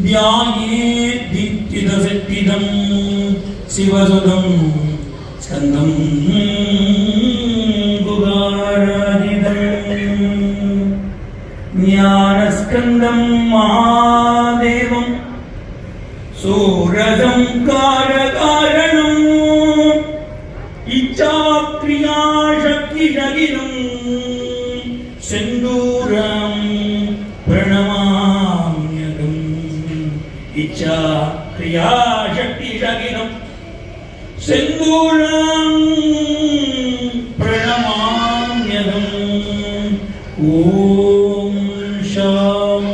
ध्यायेद्दीप्तिदशक्तिदं शिवसुदं स्कन्दं गुगाराजितं ज्ञानस्कन्दं महादेवं सूरसंकारकारणम् इच्छाक्रियाशक्तिशगिनं सिन्दूरं प्रणमाम्यहम् इच्छाक्रियाशक्तिशगिनं सिन्दूरं प्रणमाम्यहम् ॐ शं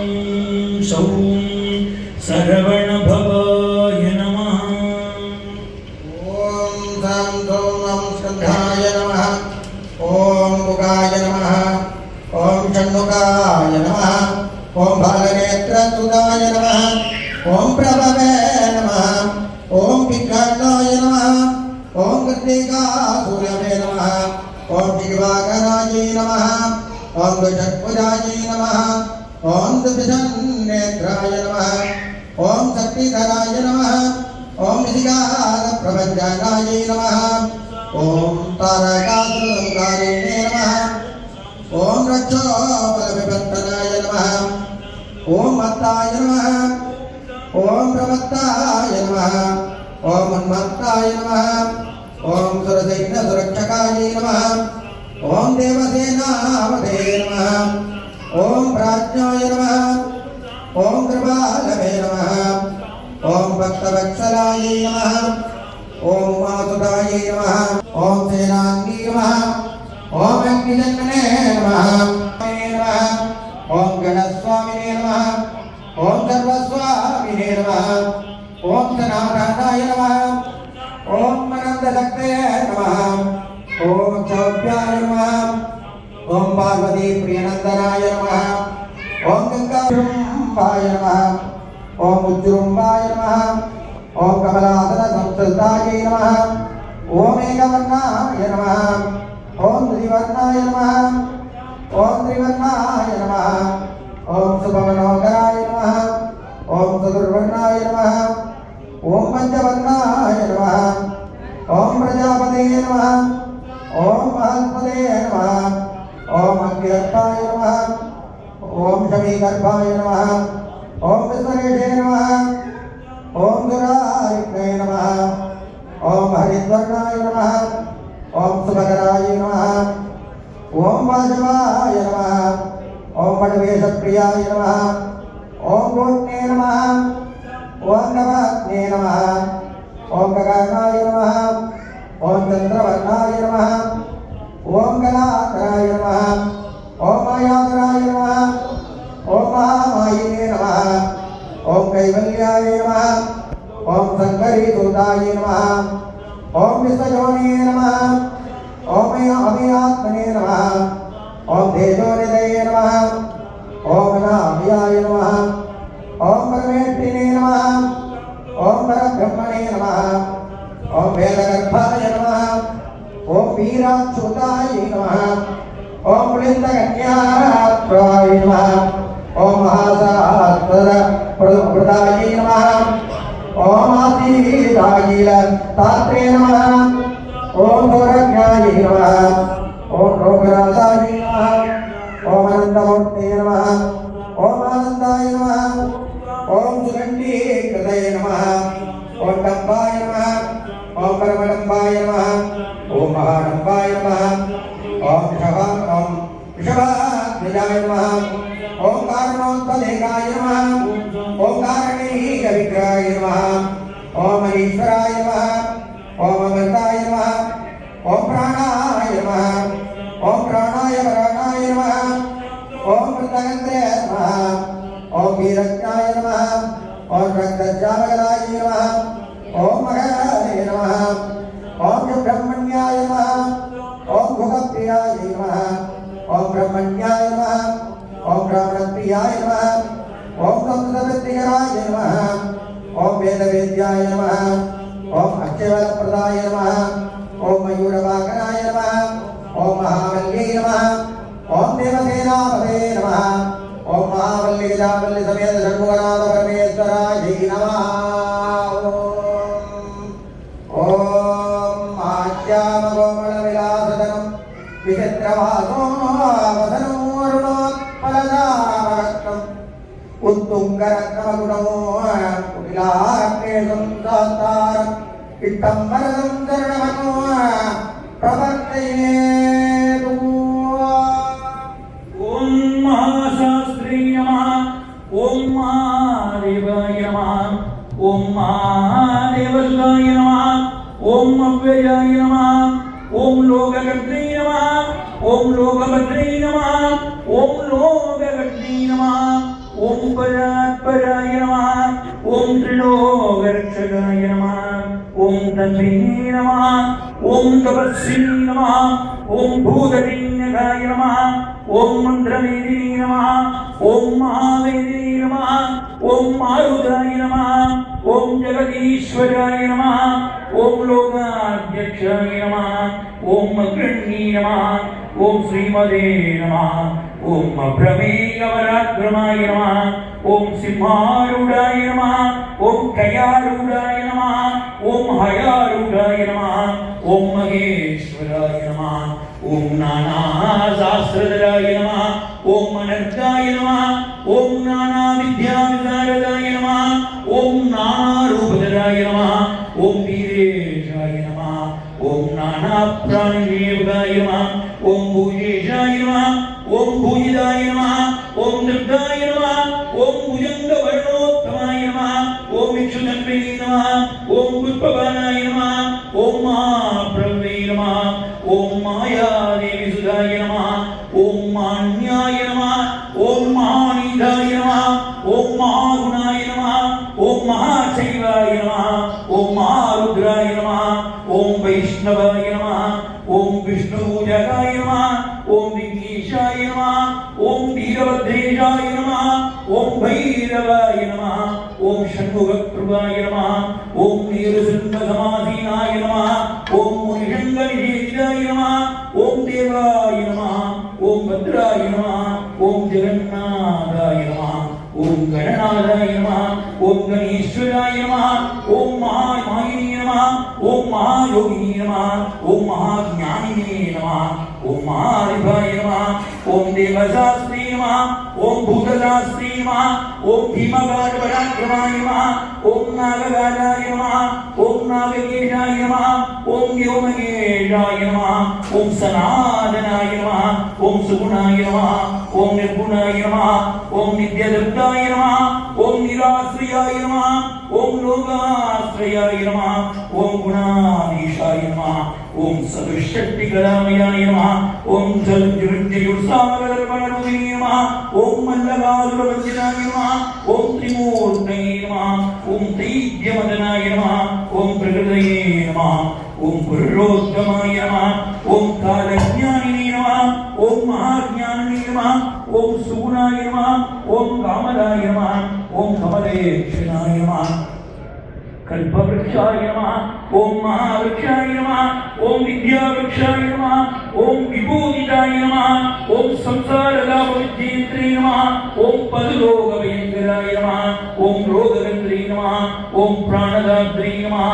सौं सरवणभवाय नमः। ओम शं सौं नम स्कंधाय नमः। ओम मुगाय नमः। ओम षण्मुखाय नमः। ओम भालनेत्रसुताय नमः। ओम प्रभवे नमः। ओम विघ्नाय नमः। ओम कृत्तिकासुरवे नमः। ओम दिवाकराय नमः। ओम द्विजभुजाय नमः। ओम द्विजन्नेत्राय नमः। ओम शक्तिधराय नमः। ओम निशिकालप्रभञ्जनाय नमः। ओम तारकासुरकारिणे नमः। ओम रक्षोबलविवर्तनाय नमः। ओम मत्ताय नमः। ओम प्रमत्ताय नमः। ओम उन्मत्ताय नमः। ओम सुरसैन्यसुरक्षकाय नमः। ओम देवसेनापते नमः। ओम प्राज्ञाय नमः। ओम कृपालवे नमः। ओम भक्तवत्सलाय नमः। ओम मातुदाय नमः। ओम सेनान्गी नमः। ओम अग्निजन्मने नमः। ओम गणस्वामिने नमः। ओम सर्वस्वामिने नमः। ओम सनातनाय नमः। ओम अनन्तशक्तये नमः। ओम चौभ्याय नमः। ओम पार्वती प्रियनंदनाय नमः। ओम गंगाजृंभाय नमः। ओम उज्जृंभाय नमः। ओम कमलासन संस्कृताय नमः। ओम एकवर्णाय नमः। ओम त्रिवर्णाय नमः। ओम त्रिवर्णाय नमः। ओम शुभमनोहराय नमः। ओम चतुर्वर्णाय नमः। ओम पंचवर्णाय नमः। ओम प्रजापते नमः। ओम महत्पते नमः। ओम अग्निगर्भाय नमः। ओम शमीगर्भाय नमः। ओम विश्वरेशे नमः। ओम दुरारिक्णे नमः। ओम हरिद्वर्णाय नमः। ओम सुभकराय नमः। ओम वासवाय नमः। ओम वटवेशप्रियाय नमः। ओम गोट्ने नमः। ओम नवाग्ने नमः। ओम गगनाय नमः। ओम चंद्रवर्णाय नमः। ओम कलाधराय नमः। ओम मायाधराय नमः। ओम महामायिने नमः। ओम कैवल्याय नमः। ओम शंकरीसुताय नमः। ओम विश्वजोने नमः। ओम अभियात्मने नमः। ओम तेजोनिधये नमः। ओम नाभ्याय नमः। ओम परमेष्ठिने नमः। ओम परब्रह्मणे नमः। ओम वेदगर्भाय नमः। ओम वीराच्युताय नमः। ओम पुलिन्दकन्याप्राय नमः। ओम महासास्त्रप्रदाय नमः। ओम आसीदायिलतात्रे नमः। ओम गौरज्ञाय नमः। ओम रोगराजाय नमः। ओम अनन्तमूर्ते नमः। ओम आनन्दाय नमः। ओम सुगण्डीकृतये नमः। ओम डम्बाय नमः। ओम परमडम्बाय नमः। ओम महाडम्बाय नमः। ओम वृषभाध्वजाय नमः। ओम कारणोत्पदेकाय नमः। ओम कारणीयविग्रहाय नमः। ओम ईश्वराय नमः। ओम अमृताय नमः। ओम प्राणाय नमः। ओम प्राणाय वराणाय नमः। ओम कृतगन्त्रे नमः। ओम वीरज्ञाय नमः। ओम रक्तज्वालकाय नमः। ओम मघाय नमः। ओम सुब्रह्मण्याय नमः। ओम भुगप्रियाय नमः। ओम ब्रह्मण्याय नमः। ओम ब्राह्मणप्रियाय नमः। ओम संस्कृतविद्याय नमः। ओम वेदवेद्याय नमः। ओम अक्षयवरप्रदाय नमः। ओम मयूरवाहनाय नमः। ओम महावल्यै नमः। ओम देवसेनापते नमः। ओम महावल्ली गजावल्ली समेत शंभुनाथ परमेश्वराय नमः। ओम आज्ञाम गोमल विलासधनम विचित्रवासोवसनो अरुणोत्पलदामरत्नम् उत्तुङ्गरत्नमगुणो कुटिलाग्नेशं दातारम् इत्थं वरदं चरणमनो प्रवर्तयेतु। ओम महाशास्त्री नमः। ओम महादेवाय नमः। ओम महादेवस्वाय नमः। ओम अव्ययाय नमः। ओम लोककर्त्री नमः। ओम लोकभद्रे नमः। ओम लोककर्त्री नमः। ओम परात्पराय नमः। ओम त्रिलोकरक्षकाय नमः। ओम तन्मे नमः। ओम तपस्वी नमः। ओम भूतलिङ्गाय नमः। ओम मंत्रमेदिनी नमः। ओम महावेदिनी नमः। ओम मारुताय नमः। ओम जगदीश्वराय नमः। ओम लोकाध्यक्षाय नमः। ओम अग्रणी नमः। ओम श्रीमदे नमः। ओम अभ्रमेयवराक्रमाय नमः। ओम सिंहारूढ़ाय नमः। ओम कयारूढ़ाय नमः। ओम हयारूढ़ाय नमः। ओम महेश्वराय नमः। ओम नानाशास्त्रधराय नमः। ओम अनर्गाय नमः। ओम नाना विद्याविशारदाय नमः। ओम नानारूपधराय नमः। ओम वीरेशाय नमः। ओम नाना प्राणिदेवताय नमः। ओम भूजेशाय नमः। ओम भूजिदाय नमः। ओम दुर्गाय नमः। ओम भुजंगवर्णोत्तमाय नमः। ओम विक्षुतन्वे नमः। ओम पुष्पबाणाय नमः। ओम महाप्रभवे नमः। ओम मायादेवी सुधाय नमः। ओम मान्याय नमः। ओम महानिधाय नमः। ओम महागुणाय नमः। ओम महाशैवाय नमः। ओम महारुद्राय नमः। ओम वैष्णवाय नमः। ओम विष्णुपूजकाय नमः। ओम विघ्नेशाय नमः। ओम वीरभद्रेशाय नमः। ओम भैरवाय नमः। ओम षण्मुखप्रभाय नमः। ओम नीरसिंहसमासीनाय नमः। ओम मुनिशङ्करनिषेविताय नमः। ओम देवाय नमः। ओम भद्राय नमः। ओम जगन्नाथाय नमः। ओम गणनाथाय नमः। ओम गणेश्वराय नमः। ओम महामायिनी नमः। ओम महायोगिनी नमः। ओम महाज्ञानिने नमः। ओम महारिभाय नमः। ओम देवशास्त्री नमः। ओम भूतशास्त्री नमः। ओम भीमगाढपराक्रमाय नमः। ओम नागगाढाय नमः। ओम नागकेशाय नमः। ओम व्योमकेशाय नमः। ओम सनातनाय नमः। ओम सुगुणाय नमः। ओम निर्गुणाय नमः। ओम नित्यदत्ताय नमः। ओम निराश्रयाय नमः। ओम लोकाश्रयाय नमः। ओम गुणाधीशाय नमः। ओम सदुष्टकलामयाय नमः। ओम जलज्जुरुसागरपर्वणरूपिणे नमः। ओम मल्लकासुरवञ्जनाय नमः। ओम त्रिमूर्तये नमः। ओम दैत्यमदनाय नमः। ओम प्रकृतये नमः। ओम पुरुषोत्तमाय नमः। ओम कालज्ञानिने नमः। ओम महाज्ञानिने नमः। ओम सुगुणाय नमः। ओम कामदाय नमः। ओम कमलेक्षणाय नमः। कल्पवृक्षाय नमः। ओम महावृक्षाय नमः। ओम विद्यावृक्षाय नमः। ओम विभूतिदाय नमः। ओम संसारलाभविद्येन्द्रे नमः। ओम पदलोकभयङ्कराय नमः। ओम रोगगन्त्रे नमः। ओम प्राणदात्रे नमः।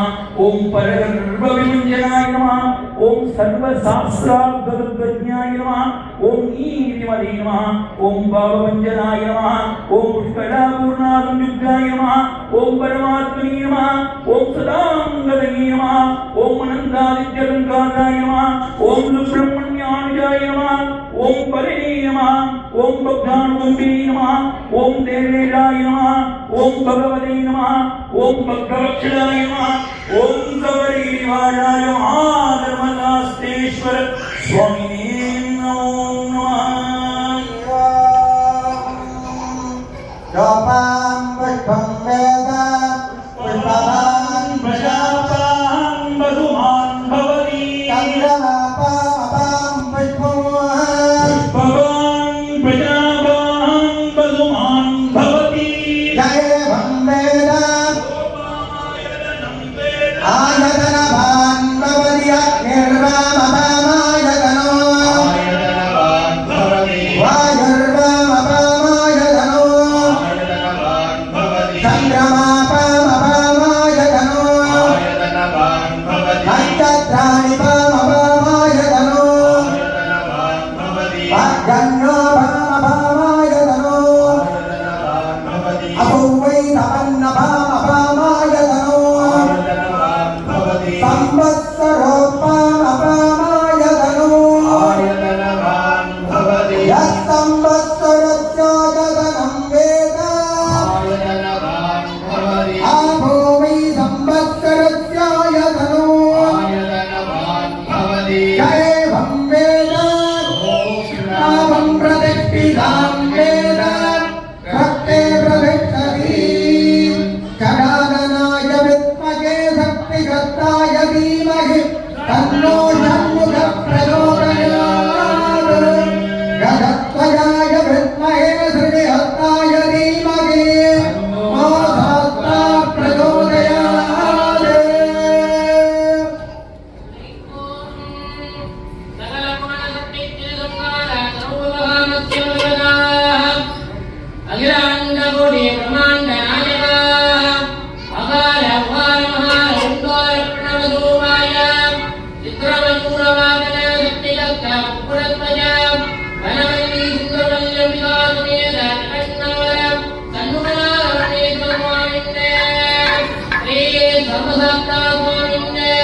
ओम परगर्भविभञ्जनाय नमः। ओम सर्वशास्त्रार्थतत्त्वज्ञाय नमः। ओम नीतिमते नमः। ओम भावभञ्जनाय नमः। ओम पुष्कलापूर्णासंयुक्ताय नमः। ओम परमात्मने नमः। ओम सदांगतये नमः। ओम अनन्तादित्यलङ्काराय नमः। ओम सुब्रह्मण्यानुजाय नमः। ओम परिणे नमः। ओम भक्तानुकम्पे नमः। ओम देवेशाय नमः। ओम भगवते नमः। ओम भक्तवत्सलाय नमः। ओम सबरीवाराय महाधर्मशास्त्रेश्वर स्वामिने नमो नमः। जोपां पुष्पं वेद पुष्पवान् प्रजापां वधूमान् भवति। चन्द्रमापां पुष्पं पुष्पवान् प्रजापां वधूमान् भवति। जयं वेद आयतनवान् भवति अग्निर्वामपामायतनो वायुर्वामपामायतनो अतो वै तपन्नपामपामायतनो संवत्सरोपामपामायतनो यत्संवत्सरस्यायतनं वेद आपो वै संवत्सरस्यायतनो य एवं वेद तावं प्रतिष्ठितां वेद भक्ते प्रविशति जनार्दनाय विद्महे शक्तिगताय धीमहि तन्नो षण्मुखः प्रचोदयात् गजध्वजाय विद्महे श्रीहस्ताय धीमहि तन्नो सहस्रः प्रचोदयात् अखिलांडकोटि ब्रह्मांड नायक अकाल अपार महाओंकार प्रणवधूमाय चित्रमयूरवादन शक्तिगता पुरत्वज वनवल्ली सुंदरवल्लभिका समेत जगन्नाथ सन्नुमनारणे स्वामिन्ने श्री सर्वसत्ता स्वामिन्ने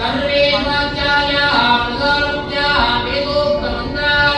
सर्वे वाक्यायाः प्रसारत्याः वेदोक्तमन्त्राः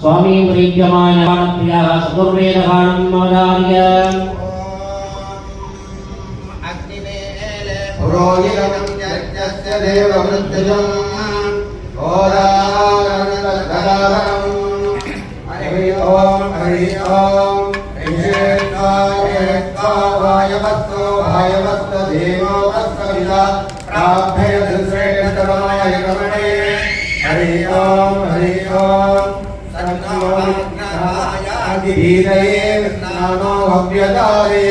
स्वामी प्रीत्यमाय प्रियः सदुर्वेदगानं मदार्य पुरोहितं यज्ञस्य देवमृत्युजं घोरारणगदाधरम् हरि ओम वायवस्तो देवो तस्कविदा श्रेष्ठतमाय रमणे हरि ओम आदिधीरये नानो भव्यतारे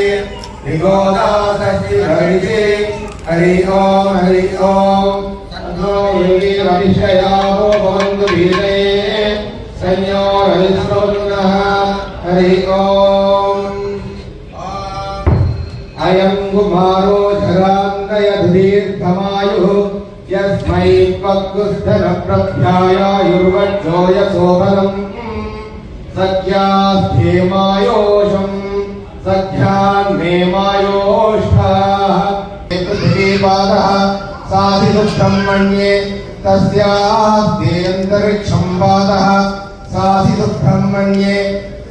निगोदासस्तिहरिषे हरि ओम तन्नो वीरविषयावो भवन्तु वीरये संयोरविश्रोणः हरि ओम अयं कुमारो जरान्तयधीर्घमायुः यस्मै पक्वस्थनप्रभ्यायायुर्वक्षो यशोबलम् सख्यास्थेमायोषम् सख्यान्मेमायोष्ठाः पृथ्वीपादः साधिदुःखं मन्ये तस्यास्तेऽन्तरिक्षं पादः साधिदुःखं मन्ये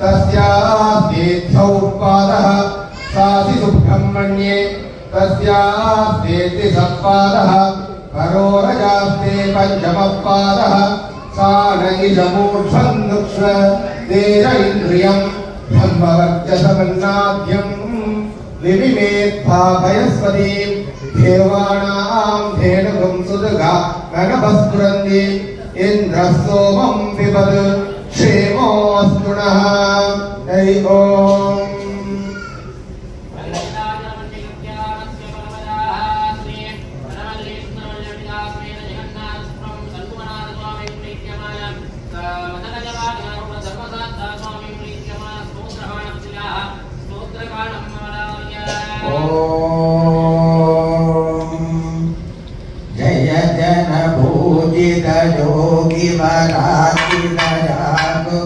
तस्यास्तेऽध्यौ पादः साधिदुःखं मन्ये तस्यास्तेति सत्पादः परोरजास्ते पञ्चमपादः सानगिजमूर्ध्वन्नुक्ष तेज इन्द्रियम् ब्रह्मवर्चसमन्नाद्यम् विविमेत्थाभयस्पतीम् देवानाम् धेनुगुं सुदगा गणपस्फुरन्ति इन्द्रः सोमम् पिबत् क्षेमोऽस्तु नः हरि ओम् जय जन भूजित योगी वराजित जागो